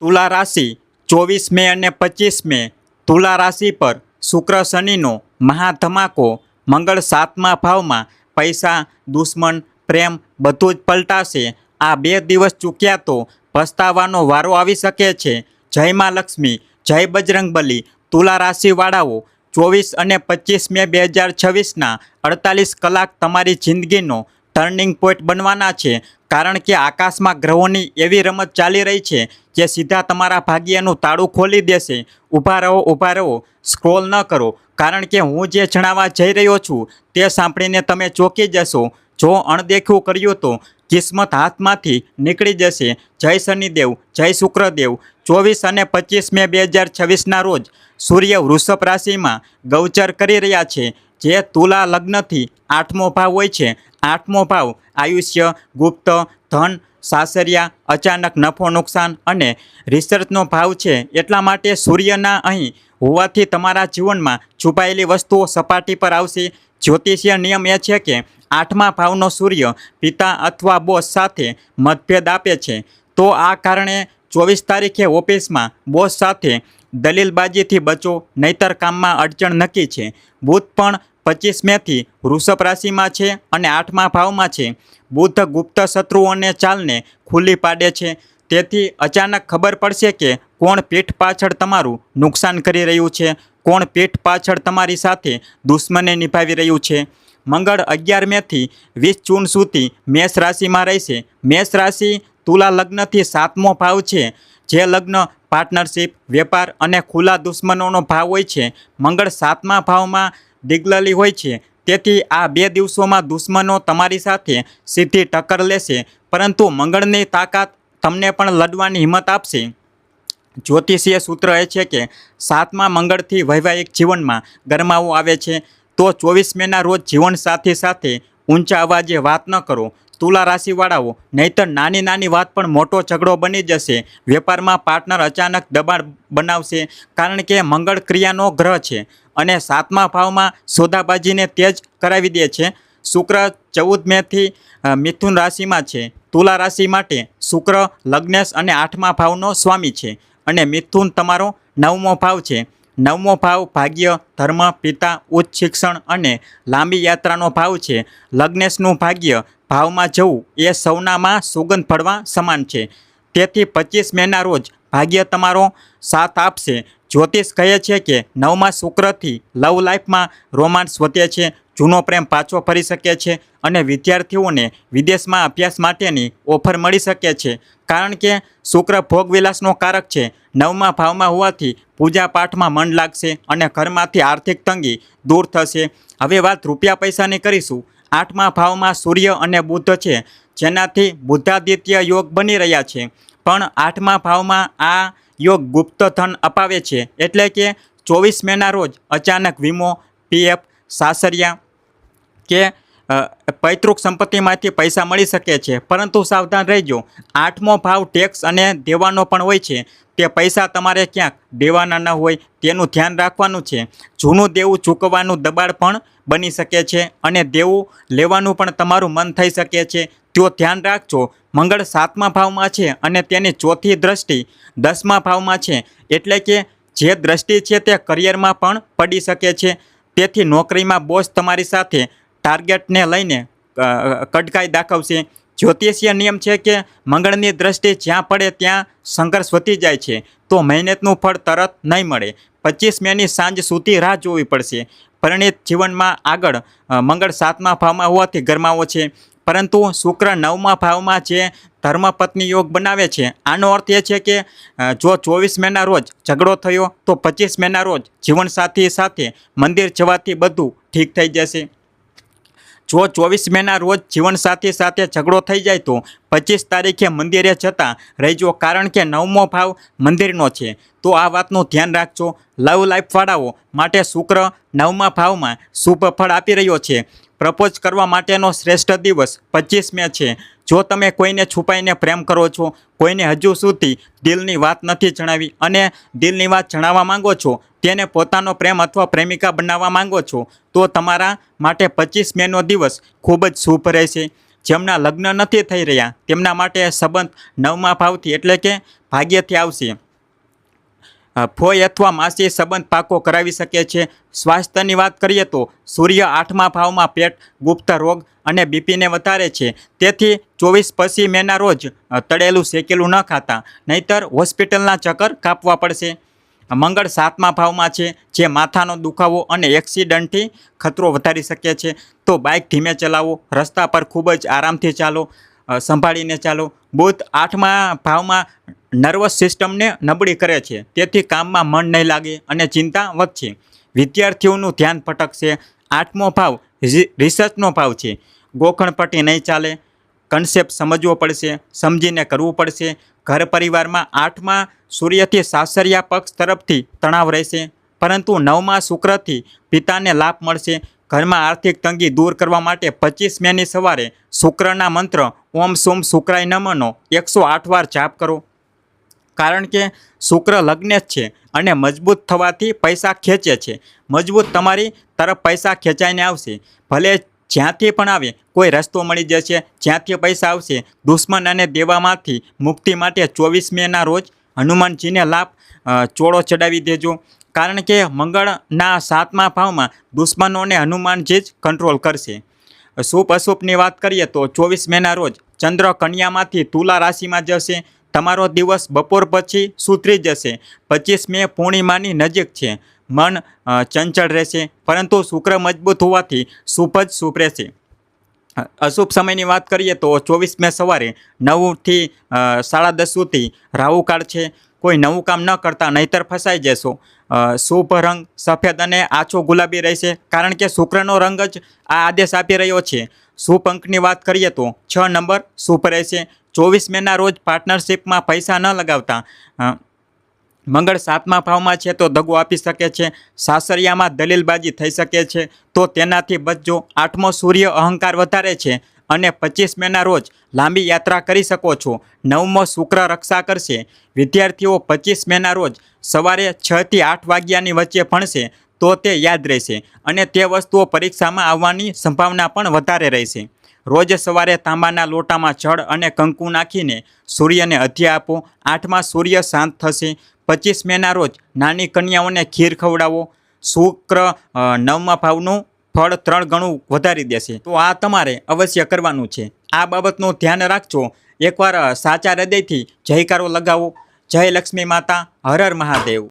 તુલા રાશિ 24 મે અને 25 મે તુલા રાશિ પર શુક્ર શનિનો મહાધમાકો. મંગળ 7મા ભાવમાં. પૈસા, દુશ્મન, પ્રેમ બધું જ પલટાશે. આ 2 દિવસ ચૂક્યા તો પસ્તાવાનો વારો આવી શકે છે. જય મા લક્ષ્મી, જય બજરંગબલી. તુલા રાશિવાળાઓ, 24 અને 25 મે 2026ના 48 કલાક તમારી જિંદગીનો ટર્નિંગ પોઈન્ટ બનવાના છે. કારણ કે આકાશમાં ગ્રહોની એવી રમત ચાલી રહી છે જે સીધા તમારા ભાગ્યનું તાળું ખોલી દેશે. ઊભા રહો, સ્ક્રોલ ન કરો, કારણ કે હું જે જણાવવા જઈ રહ્યો છું તે સાંભળીને તમે ચોંકી જશો. જો અણદેખ્યું કર્યું તો કિસ્મત હાથમાંથી નીકળી જશે. જય શનિદેવ, જય શુક્રદેવ. 24 અને 25 મે 2026ના રોજ સૂર્ય વૃષભ રાશિમાં ગૌચર કરી રહ્યા છે, જે તુલા લગ્નથી 8મો ભાવ હોય છે. 8મો ભાવ આયુષ્ય, ગુપ્ત ધન, સાસરિયા, અચાનક નફો નુકસાન અને રિસર્ચનો ભાવ છે. એટલા માટે સૂર્યના અહીં હોવાથી તમારા જીવનમાં છુપાયેલી વસ્તુઓ સપાટી પર આવશે. જ્યોતિષીય નિયમ એ છે કે 8મા ભાવનો સૂર્ય પિતા અથવા બોસ સાથે મતભેદ આપે છે. તો આ કારણે 24 તારીખે ઓફિસમાં બોસ સાથે દલીલબાજીથી બચો, નહીતર કામમાં અડચણ નક્કી છે. બુધ પણ 25 મેથી વૃષભ રાશિમાં છે અને 8મા ભાવમાં છે. બુધ ગુપ્ત શત્રુઓને ચાલને ખુલ્લી પાડે છે. તેથી અચાનક ખબર પડશે કે કોણ પીઠ પાછળ તમારું નુકસાન કરી રહ્યું છે, કોણ પીઠ પાછળ તમારી સાથે દુશ્મની નિભાવી રહ્યું છે. મંગળ 11 મેથી 20 જૂન સુધી મેષ રાશિમાં રહેશે. મેષ રાશિ તુલા લગ્નથી 7મો ભાવ છે, જે લગ્ન, પાર્ટનરશિપ, વેપાર અને ખુલ્લા દુશ્મનોનો ભાવ હોય છે. મંગળ 7મા ભાવમાં દિગ્ગલી હોય છે. તેથી આ 2 દિવસોમાં દુશ્મનો તમારી સાથે સીધી ટક્કર લેશે, પરંતુ મંગળની તાકાત તમને પણ લડવાની હિંમત આપશે. જ્યોતિષીય સૂત્ર એ છે કે 7મા મંગળથી વૈવાહિક જીવનમાં ગરમાવો આવે છે. તો 24 મેના રોજ જીવનસાથી સાથે ઊંચા અવાજે વાત ન કરો, તુલા રાશિવાળાઓ, નહીંતર નાની નાની વાત પણ મોટો ઝઘડો બની જશે. વેપારમાં પાર્ટનર અચાનક દબાણ બનાવશે, કારણ કે મંગળ ક્રિયાનો ગ્રહ છે અને 7મા ભાવમાં સોદાબાજીને તેજ કરાવી દે છે. શુક્ર 14 મેથી મિથુન રાશિમાં છે. તુલા રાશિ માટે શુક્ર લગ્નેશ અને 8મા ભાવનો સ્વામી છે અને મિથુન તમારો 9મો ભાવ છે. 9મો ભાવ ભાગ્ય, ધર્મ, પિતા, ઉચ્ચ શિક્ષણ અને લાંબી યાત્રાનો ભાવ છે. લગ્નેશનું ભાગ્ય ભાવમાં જવું એ સૌનામાં સુગંધ પડવા સમાન છે. તેથી 25 મેના રોજ ભાગ્ય તમારો સાથ આપશે. જ્યોતિષ કહે છે કે 9મા શુક્રથી લવ લાઈફમાં રોમાન્સ વધે છે, જૂનો પ્રેમ પાછો ફરી શકે છે અને વિદ્યાર્થીઓને વિદેશમાં અભ્યાસ માટેની ઓફર મળી શકે છે. કારણ કે શુક્ર ભોગવિલાસનો કારક છે. 9મા ભાવમાં હોવાથી પૂજા પાઠમાં મન લાગશે અને ઘરમાંથી આર્થિક તંગી દૂર થશે. હવે વાત રૂપિયા પૈસાની કરીશું. 8મા ભાવમાં સૂર્ય અને બુધ છે, જેનાથી બુદ્ધાદિત્ય યોગ બની રહ્યા છે. પણ 8મા ભાવમાં આ યોગ ગુપ્ત ધન અપાવે છે. એટલે કે 24 મેના રોજ અચાનક વીમો, પીએફ, સાસરિયા કે પૈતૃક સંપત્તિમાંથી પૈસા મળી શકે છે. પરંતુ સાવધાન રહેજો, 8મો ભાવ ટેક્સ અને દેવાનો પણ હોય છે. તે પૈસા તમારે ક્યાંક દેવાના ન હોય તેનું ધ્યાન રાખવાનું છે. જૂનું દેવું ચૂકવવાનું દબાણ પણ બની શકે છે અને દેવું લેવાનું પણ તમારું મન થઈ શકે છે. તો ધ્યાન રાખજો. મંગળ 7મા ભાવમાં છે અને તેની ચોથી દ્રષ્ટિ 10મા ભાવમાં છે. એટલે કે જે દ્રષ્ટિ છે તે કરિયરમાં પણ પડી શકે છે. તેથી નોકરીમાં બોસ તમારી સાથે ટાર્ગેટને લઈને કડકાઈ દાખવશે. જ્યોતિષીય નિયમ છે કે મંગળની દ્રષ્ટિ જ્યાં પડે ત્યાં સંઘર્ષ વધી જાય છે, તો મહેનતનું ફળ તરત નહીં મળે. 25 મેની સાંજ સુધી રાહ જોવી પડશે. પરિણીત જીવનમાં આગળ મંગળ 7મા ભાવમાં હોવાથી ગરમાવો છે, પરંતુ શુક્ર 9મા ભાવમાં જે ધર્મપત્ની યોગ બનાવે છે. આનો અર્થ એ છે કે જો 24 મેના રોજ ઝઘડો થયો તો 25 મેના રોજ જીવનસાથી સાથે મંદિર જવાથી બધું ઠીક થઈ જશે. જો 24 મેના રોજ જીવનસાથી સાથે ઝઘડો થઈ જાય તો 25 તારીખે મંદિરે જતા રહેજો, કારણ કે 9મો ભાવ મંદિરનો છે. તો આ વાતનું ધ્યાન રાખજો. લવ લાઈફવાળાઓ માટે શુક્ર 9મા ભાવમાં શુભ ફળ આપી રહ્યો છે. પ્રપોઝ કરવા માટેનો શ્રેષ્ઠ દિવસ 25 મે છે. જો તમે કોઈને છુપાઈને પ્રેમ કરો છો, કોઈને હજુ સુધી દિલની વાત નથી જણાવી અને દિલની વાત જણાવવા માંગો છો, તેને પોતાનો પ્રેમ અથવા પ્રેમિકા બનાવવા માંગો છો, તો તમારા માટે 25 મેનો દિવસ ખૂબ જ શુભ રહેશે. જેમના લગ્ન નથી થઈ રહ્યા તેમના માટે સંબંધ 9મા ભાવથી એટલે કે ભાગ્યથી આવશે. ફોય અથવા માસી સંબંધ પાકો કરાવી શકે છે. સ્વાસ્થ્યની વાત કરીએ તો સૂર્ય 8મા ભાવમાં પેટ, ગુપ્ત રોગ અને બીપીને વધારે છે. તેથી 24 પછી મેના રોજ તળેલું શેકેલું ન ખાતા, નહીતર હોસ્પિટલના ચક્કર કાપવા પડશે. મંગળ 7મા ભાવમાં છે, જે માથાનો દુખાવો અને એક્સિડન્ટથી ખતરો વધારી શકે છે. તો બાઇક ધીમે ચલાવો, રસ્તા પર ખૂબ જ આરામથી ચાલો, સંભાળીને ચાલો. બુધ 8મા ભાવમાં નર્વસ સિસ્ટમને નબળી કરે છે, તેથી કામમાં મન નહીં લાગે અને ચિંતા વધશે. વિદ્યાર્થીઓનું ધ્યાન ભટકશે. 8મો ભાવ રિસર્ચનો ભાવ છે. ગોખણપટ્ટી નહીં ચાલે, કન્સેપ્ટ સમજવો પડશે, સમજીને કરવું પડશે. ઘર પરિવારમાં 8મા સૂર્યથી સાસરિયા પક્ષ તરફથી તણાવ રહેશે, પરંતુ 9મા શુક્રથી પિતાને લાભ મળશે. ઘરમાં આર્થિક તંગી દૂર કરવા માટે 25 મેની સવારે શુક્રના મંત્ર ઓમ સોમ શુક્રાય નમઃનો 108 વાર જાપ કરો. કારણ કે શુક્ર લગ્ન જ છે અને મજબૂત થવાથી પૈસા ખેંચે છે. મજબૂત તમારી તરફ પૈસા ખેંચાઈને આવશે. ભલે જ્યાંથી પણ આવે, કોઈ રસ્તો મળી જશે. જ્યાંથી પૈસા આવશે. દુશ્મન અને દેવામાંથી મુક્તિ માટે 24 મેના રોજ હનુમાનજીને લાભ ચોળો ચડાવી દેજો. કારણ કે મંગળના 7મા ભાવમાં દુશ્મનોને હનુમાનજી જ કંટ્રોલ કરશે. શુભ અશુભની વાત કરીએ તો 24 મેના રોજ ચંદ્ર કન્યામાંથી તુલા રાશિમાં જશે. તમારો દિવસ બપોર પછી સુધરી જશે. 25 મે પૂર્ણિમાની નજીક છે. મન ચંચળ રહેશે, પરંતુ શુક્ર મજબૂત હોવાથી શુભ જ શુભ રહેશે. અશુભ સમયની વાત કરીએ તો 24 મે સવારે 9 થી 10:30 સુધી રાહુકાળ છે. કોઈ નવું કામ ન કરતા, નહીતર ફસાઈ જશો. શુભ રંગ સફેદ અને આછો ગુલાબી રહેશે, કારણ કે શુક્રનો રંગ જ આ આદેશ આપી રહ્યો છે. શુભ અંકની વાત કરીએ તો 6 નંબર શુભ રહેશે. 24 મેના રોજ પાર્ટનરશિપમાં પૈસા ન લગાવતા. મંગળ 7મા ભાવમાં છે તો દગો આપી શકે છે. સાસરિયામાં દલીલબાજી થઈ શકે છે, તો તેનાથી બચજો. 8મો સૂર્ય અહંકાર વધારે છે અને 25 મેના રોજ લાંબી યાત્રા કરી શકો છો. 9મો શુક્ર રક્ષા કરશે. વિદ્યાર્થીઓ 25 મેના રોજ સવારે 6 થી 8 વાગ્યાની વચ્ચે ભણશે તો તે યાદ રહેશે અને તે વસ્તુઓ પરીક્ષામાં આવવાની સંભાવના પણ વધારે રહેશે. રોજ સવારે તાંબાના લોટામાં જળ અને કંકુ નાખીને સૂર્યને અધ્ય આપો. 8મા સૂર્ય શાંત થશે. 25 મેના રોજ નાની કન્યાઓને ખીર ખવડાવો. શુક્ર 9મા ભાવનું ફળ 3 ગણું વધારી દેશે. તો આ તમારે અવશ્ય કરવાનું છે. આ બાબતનું ધ્યાન રાખજો. એકવાર સાચા હૃદયથી જયકારો લગાવો. જય લક્ષ્મી માતા, હર હર મહાદેવ.